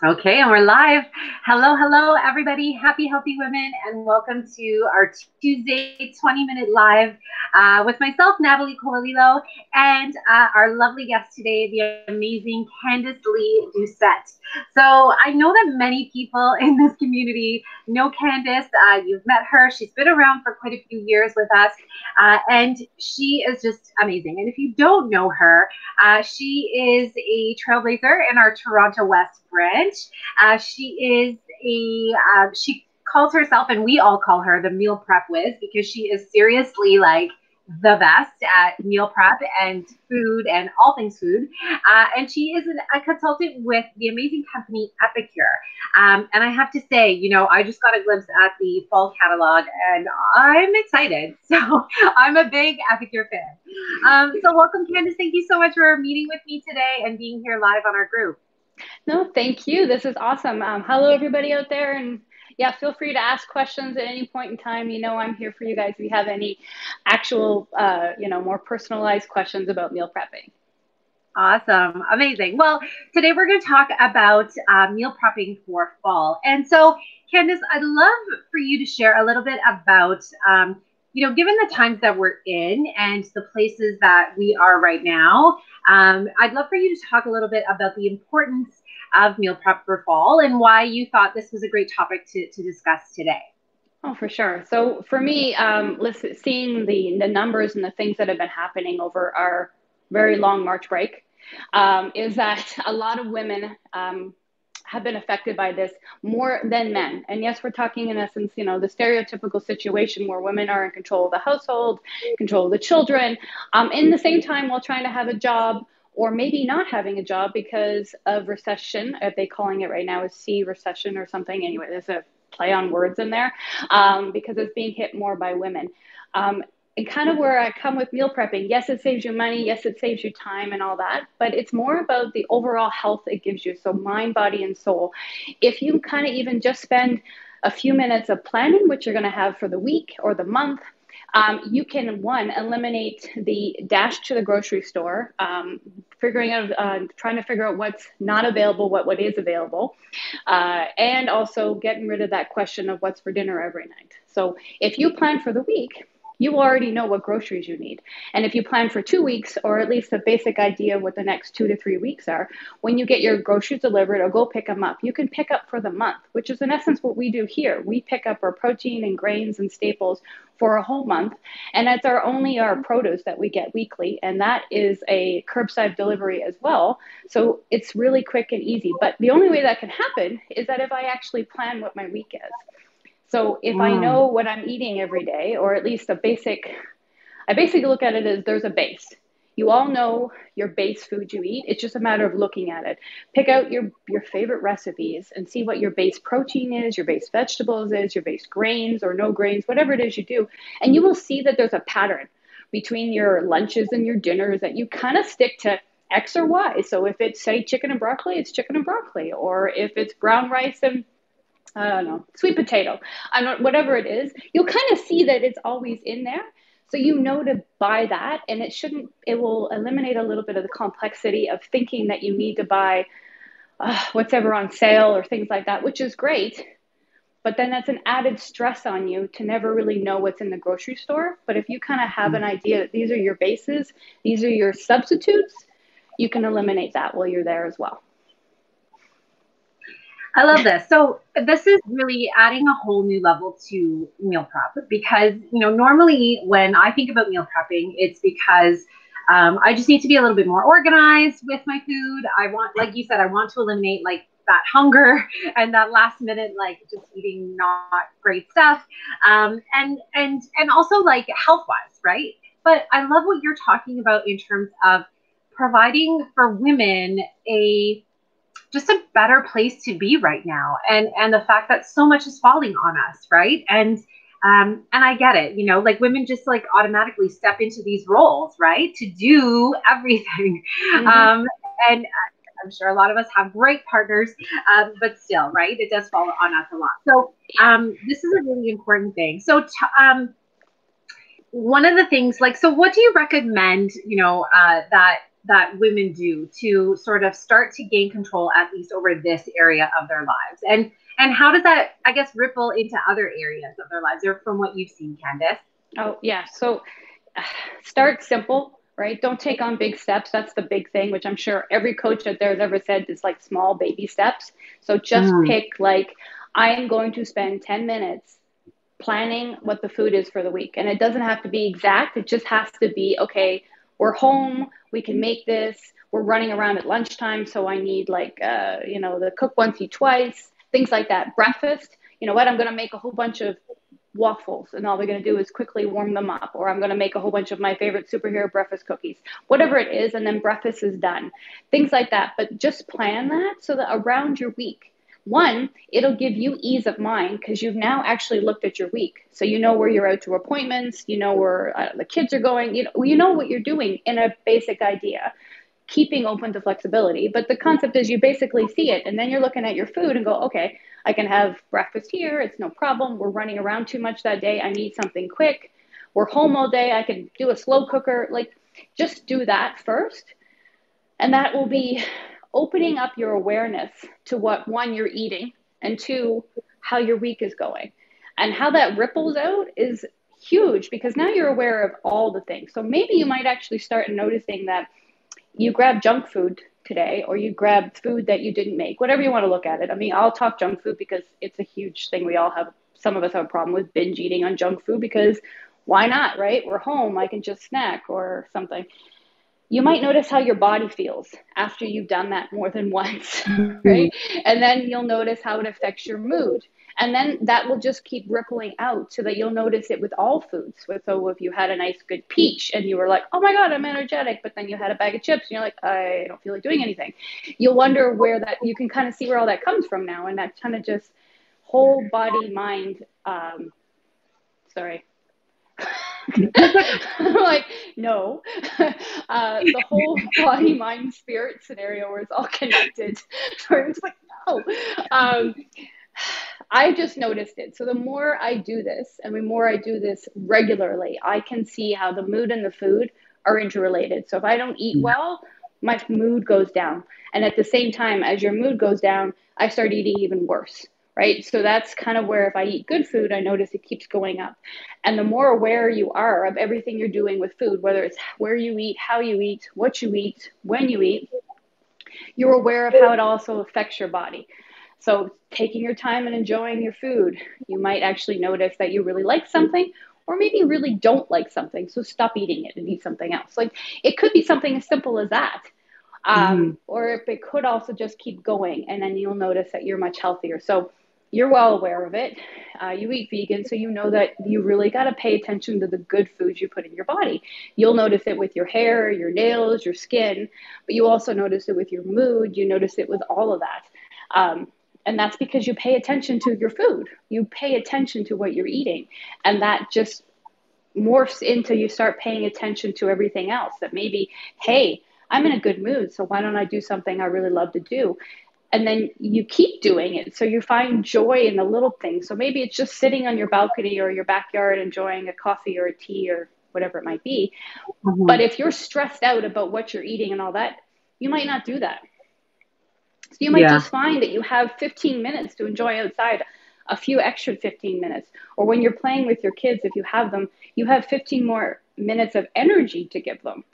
Okay, and we're live. Hello, hello, everybody. Happy Healthy Women, and welcome to our Tuesday 20-minute live with myself, Natalie Colalilo, and our lovely guest today, the amazing Kandice-Lee Doucette. So I know that many people in this community know Kandice. You've met her. She's been around for quite a few years with us, and she is just amazing. And if you don't know her, she is a trailblazer in our Toronto West branch. She calls herself, and we all call her the meal prep whiz because she is seriously like the best at meal prep and food and all things food. And she is a consultant with the amazing company Epicure. And I have to say, I just got a glimpse at the fall catalog and I'm excited. So I'm a big Epicure fan. So welcome, Kandice. Thank you so much for meeting with me today and being here live on our group. No, thank you. This is awesome. Hello, everybody out there. And yeah, feel free to ask questions at any point in time. I'm here for you guys if you have any actual, more personalized questions about meal prepping. Awesome. Amazing. Well, today we're going to talk about meal prepping for fall. And so, Kandice, I'd love for you to share a little bit about, given the times that we're in and the places that we are right now, I'd love for you to talk a little bit about the importance of meal prep for fall and why you thought this was a great topic to discuss today. Oh, for sure. So for me, seeing the numbers and the things that have been happening over our very long March break, is that a lot of women have been affected by this more than men. And yes, we're talking in essence, the stereotypical situation where women are in control of the household, control of the children, in the same time while trying to have a job or maybe not having a job because of recession. They calling it right now is C recession or something. Anyway, there's a play on words in there because it's being hit more by women. And kind of where I come with meal prepping, yes, it saves you money. Yes, it saves you time and all that. But it's more about the overall health it gives you. So mind, body, and soul. If you kind of even just spend a few minutes of planning what you're going to have for the week or the month, you can, one, eliminate the dash to the grocery store, trying to figure out what's not available, what is available, and also getting rid of that question of what's for dinner every night. So if you plan for the week, you already know what groceries you need. And if you plan for 2 weeks, or at least a basic idea of what the next 2 to 3 weeks are, when you get your groceries delivered or go pick them up, you can pick up for the month, which is in essence what we do here. We pick up our protein and grains and staples for a whole month. And that's only our produce that we get weekly. And that is a curbside delivery as well. So it's really quick and easy. But the only way that can happen is that if I actually plan what my week is. So if I know what I'm eating every day, or at least I basically look at it as there's a base. You all know your base food you eat. It's just a matter of looking at it. Pick out your favorite recipes and see what your base protein is, your base vegetables is, your base grains or no grains, whatever it is you do. And you will see that there's a pattern between your lunches and your dinners that you kind of stick to X or Y. So if it's, say, chicken and broccoli, it's chicken and broccoli. Or if it's brown rice and I don't know, sweet potato, whatever it is, you'll kind of see that it's always in there. So you know to buy that, and it will eliminate a little bit of the complexity of thinking that you need to buy what's ever on sale or things like that, which is great. But then that's an added stress on you to never really know what's in the grocery store. But if you kind of have an idea that these are your bases, these are your substitutes, you can eliminate that while you're there as well. I love this. So this is really adding a whole new level to meal prep because, normally when I think about meal prepping, it's because I just need to be a little bit more organized with my food. I want, like you said, I want to eliminate like that hunger and that last minute, like just eating not great stuff. And also like health wise, right? But I love what you're talking about in terms of providing for women just a better place to be right now. And the fact that so much is falling on us. Right. And I get it, like women just like automatically step into these roles, right. To do everything. Mm-hmm. And I'm sure a lot of us have great partners, but still, right. It does fall on us a lot. So this is a really important thing. So one of the things, like, so what do you recommend, that that women do to sort of start to gain control, at least over this area of their lives? And how does that, I guess, ripple into other areas of their lives, or from what you've seen, Candice? Oh, yeah. So start simple, right? Don't take on big steps. That's the big thing, which I'm sure every coach out there has ever said is like small baby steps. So just pick like, I am going to spend 10 minutes planning what the food is for the week. And it doesn't have to be exact. It just has to be, okay, we're home. We can make this. We're running around at lunchtime. So I need like, the cook once, eat twice, things like that. Breakfast, you know what? I'm going to make a whole bunch of waffles, and all we're going to do is quickly warm them up. Or I'm going to make a whole bunch of my favorite superhero breakfast cookies, whatever it is. And then breakfast is done, things like that. But just plan that so that around your week, one, it'll give you ease of mind because you've now actually looked at your week. So you know where you're out to appointments, you know where the kids are going, you know what you're doing in a basic idea, keeping open to flexibility. But the concept is you basically see it, and then you're looking at your food and go, okay, I can have breakfast here. It's no problem. We're running around too much that day. I need something quick. We're home all day. I can do a slow cooker. Like, just do that first. And that will be opening up your awareness to what, one, you're eating, and two, how your week is going. And how that ripples out is huge because now you're aware of all the things. So maybe you might actually start noticing that you grab junk food today, or you grab food that you didn't make, whatever you want to look at it. I mean, I'll talk junk food because it's a huge thing. Some of us have a problem with binge eating on junk food because why not, right? We're home. I can just snack or something. You might notice how your body feels after you've done that more than once, right? And then you'll notice how it affects your mood. And then that will just keep rippling out so that you'll notice it with all foods. So if you had a nice good peach and you were like, oh my God, I'm energetic, but then you had a bag of chips and you're like, I don't feel like doing anything. You'll wonder where that, you can kind of see where all that comes from now. And that kind of just whole body, mind, sorry. Like, no, the whole body, mind, spirit scenario where it's all connected. So it's like, no. I just noticed it. So the more I do this, and the more I do this regularly, I can see how the mood and the food are interrelated. So if I don't eat well, my mood goes down. And at the same time, as your mood goes down, I start eating even worse, right? So that's kind of where if I eat good food, I notice it keeps going up. And the more aware you are of everything you're doing with food, whether it's where you eat, how you eat, what you eat, when you eat, you're aware of how it also affects your body. So taking your time and enjoying your food, you might actually notice that you really like something, or maybe you really don't like something. So stop eating it and eat something else. Like, it could be something as simple as that. Or if it could also just keep going, and then you'll notice that you're much healthier. So you're well aware of it. You eat vegan, so you know that you really got to pay attention to the good foods you put in your body. You'll notice it with your hair, your nails, your skin, but you also notice it with your mood. You notice it with all of that. And that's because you pay attention to your food. You pay attention to what you're eating. And that just morphs into you start paying attention to everything else. That maybe, hey, I'm in a good mood, so why don't I do something I really love to do? And then you keep doing it. So you find joy in the little things. So maybe it's just sitting on your balcony or your backyard enjoying a coffee or a tea or whatever it might be. But if you're stressed out about what you're eating and all that, you might not do that. So you might just find that you have 15 minutes to enjoy outside, a few extra 15 minutes. Or when you're playing with your kids, if you have them, you have 15 more minutes of energy to give them.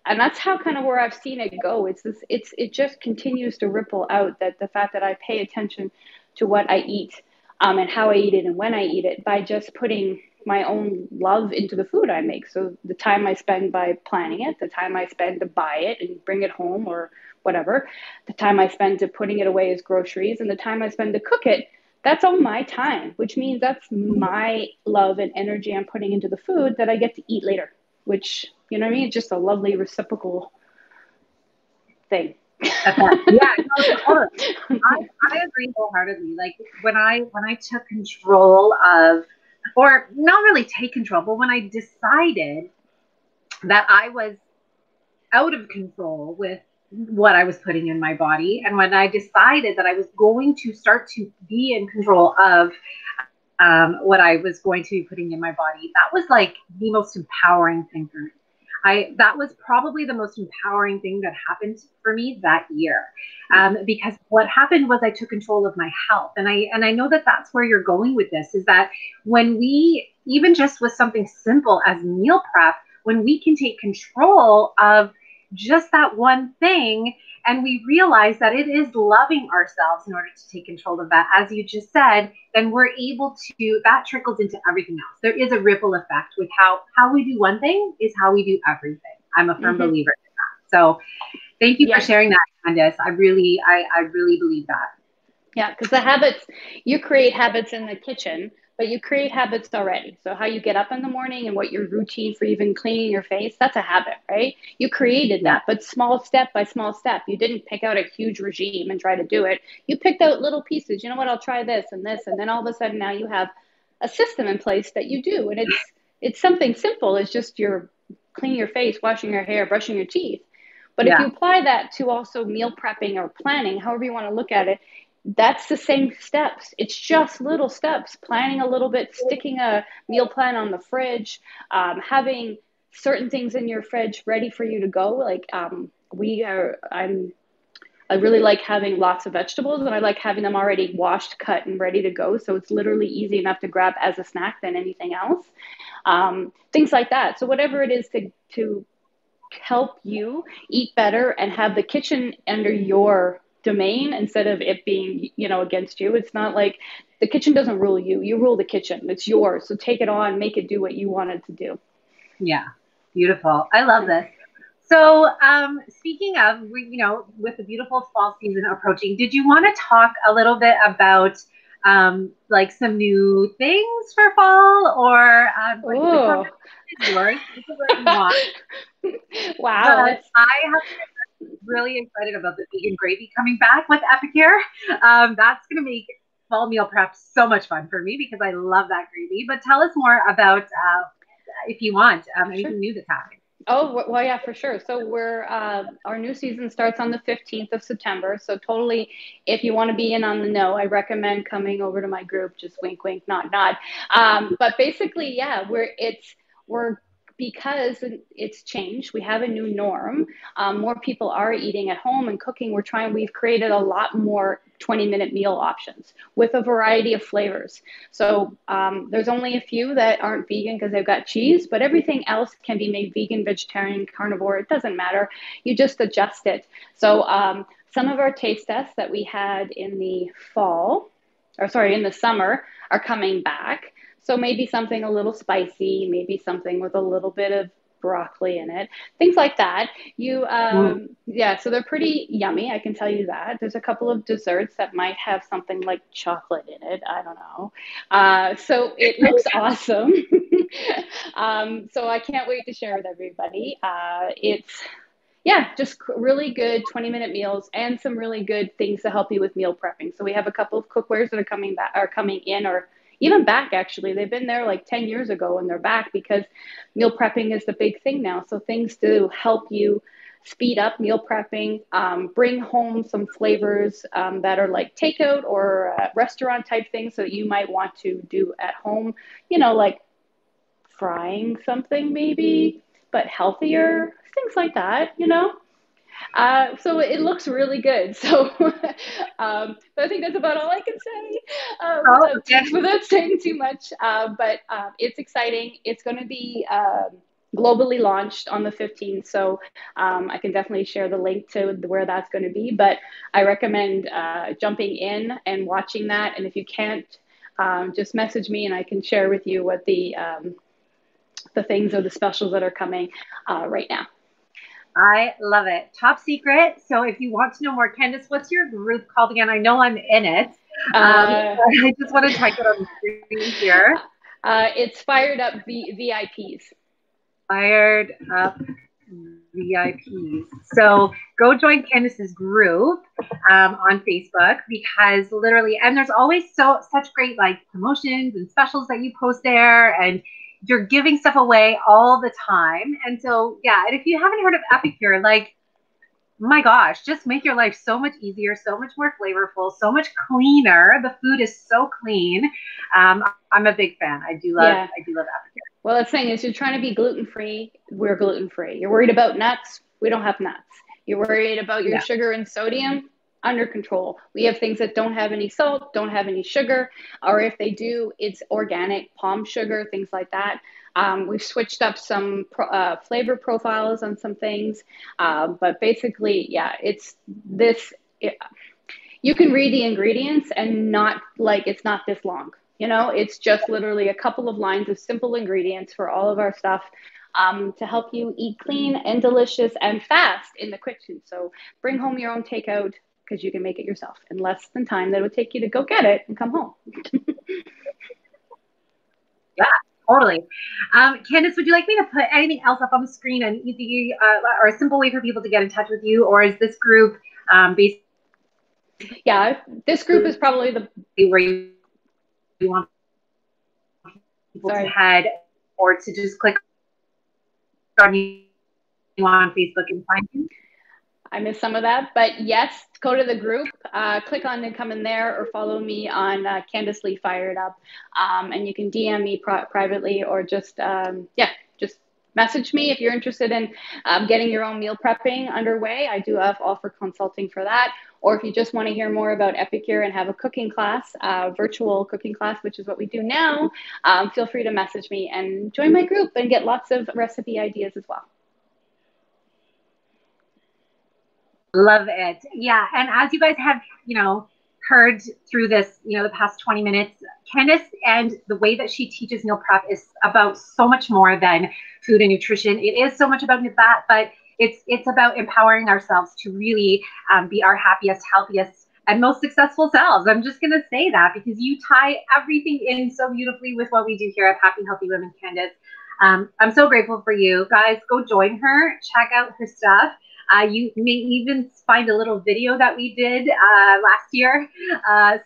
And that's how kind of where I've seen it go. It just continues to ripple out, that the fact that I pay attention to what I eat, and how I eat it and when I eat it, by just putting my own love into the food I make. So the time I spend by planning it, the time I spend to buy it and bring it home or whatever, the time I spend to putting it away as groceries, and the time I spend to cook it, that's all my time, which means that's my love and energy I'm putting into the food that I get to eat later, which, you know what I mean? It's just a lovely reciprocal thing. Yeah, no, I agree wholeheartedly. Like when I took control of, or not really take control, but when I decided that I was out of control with what I was putting in my body, and when I decided that I was going to start to be in control of what I was going to be putting in my body, that was like the most empowering thing for me. that was probably the most empowering thing that happened for me that year. Because what happened was I took control of my health. And I know that that's where you're going with this, is that when we, even just with something simple as meal prep, when we can take control of just that one thing, and we realize that it is loving ourselves in order to take control of that, as you just said, then we're able to, that trickles into everything else. There is a ripple effect with how we do one thing is how we do everything. I'm a firm believer in that. So thank you for sharing that, Kandice. I really believe that. Yeah, because the habits, you create habits in the kitchen, but you create habits already. So how you get up in the morning and what your routine for even cleaning your face, that's a habit, right? You created that, but small step by small step. You didn't pick out a huge regime and try to do it. You picked out little pieces. You know what, I'll try this and this. And then all of a sudden now you have a system in place that you do. And it's something simple. It's just your cleaning your face, washing your hair, brushing your teeth. But if you apply that to also meal prepping or planning, however you want to look at it, that's the same steps. It's just little steps, planning a little bit, sticking a meal plan on the fridge, having certain things in your fridge ready for you to go. Like I really like having lots of vegetables, and I like having them already washed, cut, and ready to go. So it's literally easy enough to grab as a snack than anything else. Things like that. So whatever it is to help you eat better and have the kitchen under your domain instead of it being, against you. It's not like the kitchen doesn't rule you. You rule the kitchen. It's yours. So take it on, make it do what you want it to do. Yeah. Beautiful. I love this. So speaking of, with the beautiful fall season approaching, did you want to talk a little bit about like some new things for fall, or yours? This is what you want. Wow. But I have really excited about the vegan gravy coming back with Epicure. That's going to make fall meal prep so much fun for me because I love that gravy. But tell us more about, if you want, anything new that's happening. Oh, well, yeah, for sure. So our new season starts on the 15th of September. So totally, if you want to be in on the know, I recommend coming over to my group. Just wink, wink, nod, nod. But basically, yeah, we're because it's changed. We have a new norm. More people are eating at home and cooking. We've created a lot more 20-minute meal options with a variety of flavors. So there's only a few that aren't vegan because they've got cheese, but everything else can be made vegan, vegetarian, carnivore. It doesn't matter. You just adjust it. So some of our taste tests that we had in the in the summer are coming back. So maybe something a little spicy, maybe something with a little bit of broccoli in it, things like that. So they're pretty yummy, I can tell you that. There's a couple of desserts that might have something like chocolate in it. I don't know. So it looks awesome. So I can't wait to share with everybody. Just really good 20-minute meals and some really good things to help you with meal prepping. So we have a couple of cookwares that are coming in, or even back, actually. They've been there like 10 years ago and they're back because meal prepping is the big thing now. So things to help you speed up meal prepping, bring home some flavors that are like takeout or restaurant type things that you might want to do at home, like frying something maybe, but healthier, things like that, So it looks really good. So, but I think that's about all I can say without saying too much. But it's exciting. It's going to be globally launched on the 15th. So I can definitely share the link to where that's going to be. But I recommend jumping in and watching that. And if you can't, just message me and I can share with you what the things or the specials that are coming right now. I love it. Top secret. So if you want to know more, Kandice, what's your group called again? I know I'm in it. I just want to type it on the screen here. It's Fired Up VIPs. Fired Up VIPs. So go join Kandice's group on Facebook, because literally, and there's always such great like promotions and specials that you post there, and you're giving stuff away all the time. And so, yeah, and if you haven't heard of Epicure, like, my gosh, just make your life so much easier, so much more flavorful, so much cleaner. The food is so clean. I'm a big fan. I do love Epicure. Well, the thing is, you're trying to be gluten-free. We're gluten-free. You're worried about nuts. We don't have nuts. You're worried about your Yeah. sugar and sodium. Under control. We have things that don't have any salt, don't have any sugar, or if they do, it's organic palm sugar, things like that. We've switched up some flavor profiles on some things, but basically, yeah, it's this. You can read the ingredients and not like it's not this long. You know, it's just literally a couple of lines of simple ingredients for all of our stuff, to help you eat clean and delicious and fast in the kitchen. So bring home your own takeout because you can make it yourself in less than time that it would take you to go get it and come home. Yeah, totally. Kandice, would you like me to put anything else up on the screen and easy or a simple way for people to get in touch with you, or is this group basically Yeah, this group is probably the where you want people to head, or to just click on you on Facebook and find you? I missed some of that, but yes, go to the group, click on and come in there, or follow me on Kandice-Lee Fired Up, and you can DM me privately, or just just message me if you're interested in getting your own meal prepping underway. I do offer consulting for that, or if you just want to hear more about Epicure and have a cooking class, virtual cooking class, which is what we do now, feel free to message me and join my group and get lots of recipe ideas as well. Love it. Yeah. And as you guys have, heard through this, the past 20 minutes, Kandice and the way that she teaches meal prep is about so much more than food and nutrition. It is so much about that, but it's about empowering ourselves to really be our happiest, healthiest, and most successful selves. I'm just going to say that because you tie everything in so beautifully with what we do here at Happy Healthy Women, Kandice. I'm so grateful for you guys. Go join her, check out her stuff. You may even find a little video that we did last year.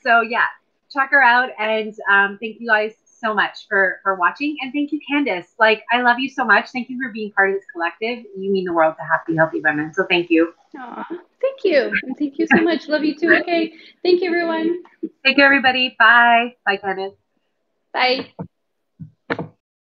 So yeah, check her out. And thank you guys so much for watching. And thank you, Kandice. Like, I love you so much. Thank you for being part of this collective. You mean the world to Happy Healthy Women. So thank you. Aww, thank you. And thank you so much. Love you too. Okay. Thank you, everyone. Thank you, everybody. Bye. Bye, Kandice. Bye.